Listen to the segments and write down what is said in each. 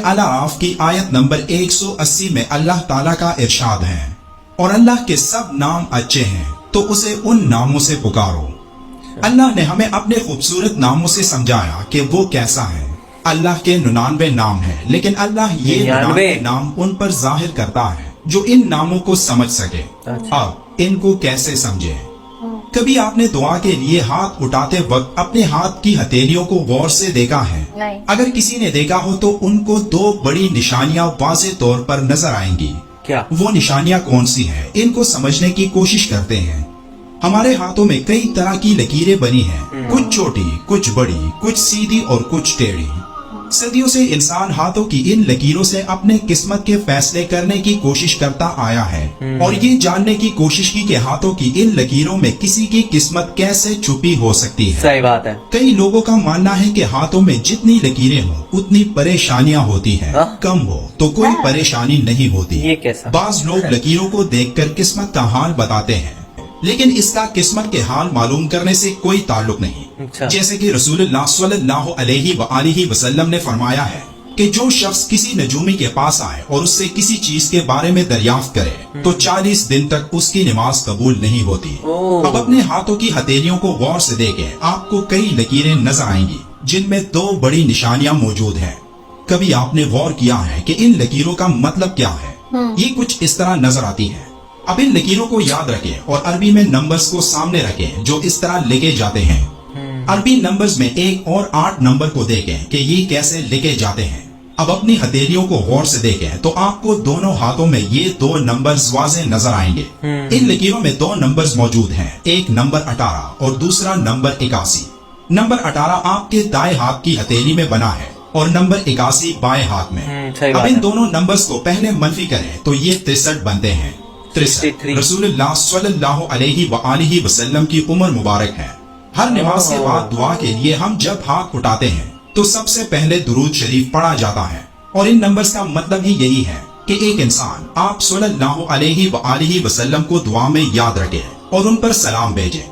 अल-अराफ की आयत नंबर 180 में अल्लाह ताला का इरशाद है, और अल्लाह के सब नाम अच्छे हैं तो उसे उन नामों से पुकारो। अल्लाह ने हमें अपने खूबसूरत नामों से समझाया कि वो कैसा है। अल्लाह के 99 नाम हैं, लेकिन अल्लाह ये 99 नाम उन पर जाहिर करता है जो इन नामों को समझ सके। अब इनको कैसे समझे? कभी आपने दुआ के लिए हाथ उठाते वक्त अपने हाथ की हथेलियों को गौर से देखा है? नहीं। अगर किसी ने देखा हो तो उनको दो बड़ी निशानियां वाज़ेह तौर पर नजर आएंगी। क्या वो निशानियां कौन सी हैं? इनको समझने की कोशिश करते हैं। हमारे हाथों में कई तरह की लकीरें बनी हैं, कुछ छोटी, कुछ बड़ी, कुछ सीधी और कुछ टेढ़ी। सदियों से इंसान हाथों की इन लकीरों से अपने किस्मत के फैसले करने की कोशिश करता आया है और ये जानने की कोशिश की कि हाथों की इन लकीरों में किसी की किस्मत कैसे छुपी हो सकती है। सही बात है। कई लोगों का मानना है कि हाथों में जितनी लकीरें हो उतनी परेशानियां होती हैं, कम हो तो कोई परेशानी नहीं होती। ये कैसा? बाज लोग लकीरों को देखकर किस्मत का हाल बताते हैं, लेकिन इसका किस्मत के हाल मालूम करने से कोई ताल्लुक नहीं। अच्छा। जैसे कि रसूलुल्लाह सल्लल्लाहु अलैहि वसल्लम ने फरमाया है कि जो शख्स किसी नजूमी के पास आए और उससे किसी चीज के बारे में दरियाफ्त करे तो 40 दिन तक उसकी नमाज कबूल नहीं होती। अब अपने हाथों की हथेलियों को गौर से देखें, आपको कई लकीरें नजर आएंगी जिनमें दो बड़ी निशानियां मौजूद हैं। कभी आपने गौर किया है कि इन लकीरों का मतलब क्या है? ये कुछ इस तरह नजर आती है। अब इन लकीरों को याद रखें और अरबी में नंबर्स को सामने रखें जो इस तरह लिखे जाते हैं। अरबी नंबर्स में 1 और 8 नंबर को देखें कि ये कैसे लिखे जाते हैं। अब अपनी हथेलियों को गौर से देखें तो आपको दोनों हाथों में ये दो नंबर्स वाज़ेह नजर आएंगे। इन लकीरों में दो नंबर्स मौजूद हैं, एक नंबर 18 और दूसरा नंबर 81। नंबर 18 आपके दाएं हाथ की हथेली में बना है और नंबर 81 बाएं हाथ में। अब इन दोनों नंबर्स को पहले मनफी करें तो ये 63 बनते हैं। 63 रसूलुल्लाह सल्लल्लाहु अलैहि वसल्लम की उम्र मुबारक है। हर नमाज के बाद दुआ के लिए हम जब हाथ उठाते हैं तो सबसे पहले दुरूद शरीफ पढ़ा जाता है, और इन नंबर्स का मतलब ही यही है कि एक इंसान आप सल्लल्लाहु अलैहि वसल्लम को दुआ में याद रखे और उन पर सलाम भेजे।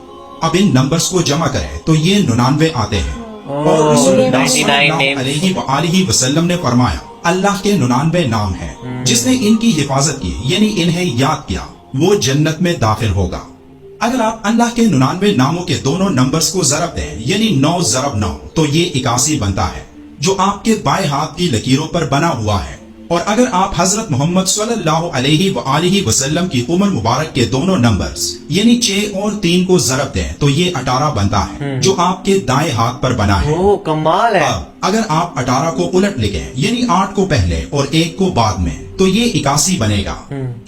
अब इन नंबर्स को जमा करें तो ये 99 आते हैं। और रसूलुल्लाह सल्लल्लाहु अलैहि वसल्लम ने फरमाया, अल्लाह के 99 नाम हैं, जिसने इनकी हिफाजत की यानी इन्हें याद किया वो जन्नत में दाखिल होगा। अगर आप अल्लाह के 99 नामों के दोनों नंबर्स को ज़रब दें यानी 9 ज़रब 9 तो ये 81 बनता है, जो आपके बाएं हाथ की लकीरों पर बना हुआ है। और अगर आप हजरत मोहम्मद सल्लल्लाहु अलैहि वसल्लम की उम्र मुबारक के दोनों नंबर्स यानी 6 और 3 को ज़रब दें तो ये 18 बनता है, जो आपके दाएं हाथ पर बना है। ओह कमाल है। अब अगर आप 18 को उलट लिखें यानी 8 को पहले और 1 को बाद में तो ये 81 बनेगा।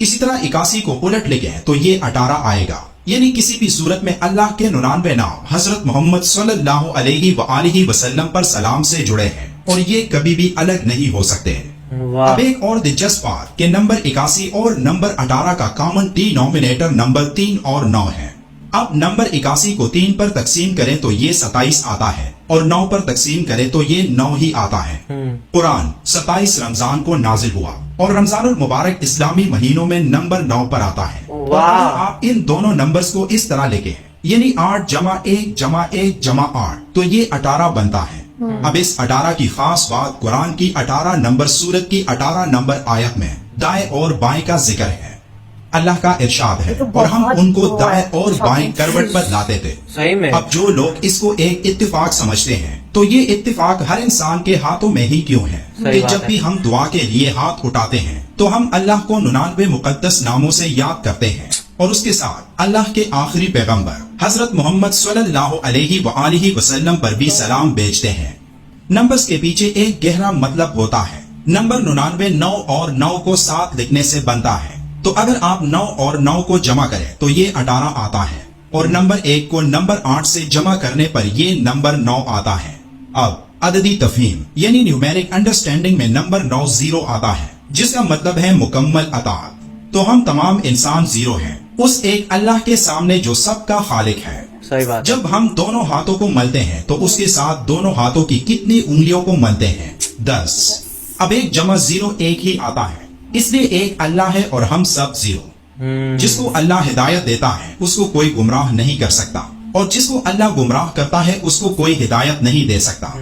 इसी तरह 81 को उलट लिखें तो ये 18 आएगा। यानी किसी भी सूरत में अल्लाह के 99 नाम हजरत मोहम्मद सल्लल्लाहु अलैहि वसल्लम पर सलाम से जुड़े हैं और ये कभी भी अलग नहीं हो सकते। अब एक और दिलचस्प बात कि नंबर 81 और नंबर 18 का कॉमन डिनोमिनेटर नंबर 3 और 9 है। अब नंबर 81 को 3 पर तकसीम करें तो ये 27 आता है और 9 पर तकसीम करें तो ये 9 ही आता है। कुरान 27 रमजान को नाजिल हुआ और रमजानुल मुबारक इस्लामी महीनों में नंबर 9 पर आता है। और आप इन दोनों नंबर्स को इस तरह लिखें यानी 8 जमा 1 जमा 1 जमा 8 तो ये 18 बनता है। अब इस 18 की खास बात कुरान की 18 नंबर सूरत की 18 नंबर आयत में दाएं और बाएं का जिक्र है। अल्लाह का इरशाद है और हम उनको दाएं और बाएं करवट पर लाते थे। सही में। अब जो लोग इसको एक इत्तिफाक समझते हैं तो ये इत्तिफाक हर इंसान के हाथों में ही क्यों है कि जब भी हम दुआ के लिए हाथ उठाते हैं तो हम अल्लाह को 99 मुकद्दस नामों से याद करते हैं और उसके साथ अल्लाह के आखिरी पैगंबर हजरत मोहम्मद सल्लल्लाहु अलैहि वसल्लम पर भी सलाम भेजते हैं। नंबर्स के पीछे एक गहरा मतलब होता है। नंबर 99 9 और 9 को साथ लिखने से बनता है, तो अगर आप 9 और 9 को जमा करें तो ये 18 आता है और नंबर 1 को नंबर 8 से जमा करने पर ये नंबर 9 आता है। अब अददी तफहीम यानी न्यूमेरिक अंडरस्टैंडिंग में नंबर 9 0 आता है, जिसका मतलब है मुकम्मल अताअत। तो हम तमाम इंसान जीरो हैं उस एक अल्लाह के सामने जो सबका खालिक है। सही बात। जब हम दोनों हाथों को मलते हैं तो उसके साथ दोनों हाथों की कितनी उंगलियों को मलते हैं? 10। अब 1 जमा 0 1 ही आता है, इसलिए एक अल्लाह है और हम सब जीरो। जिसको अल्लाह हिदायत देता है उसको कोई गुमराह नहीं कर सकता और जिसको अल्लाह गुमराह करता है उसको कोई हिदायत नहीं दे सकता।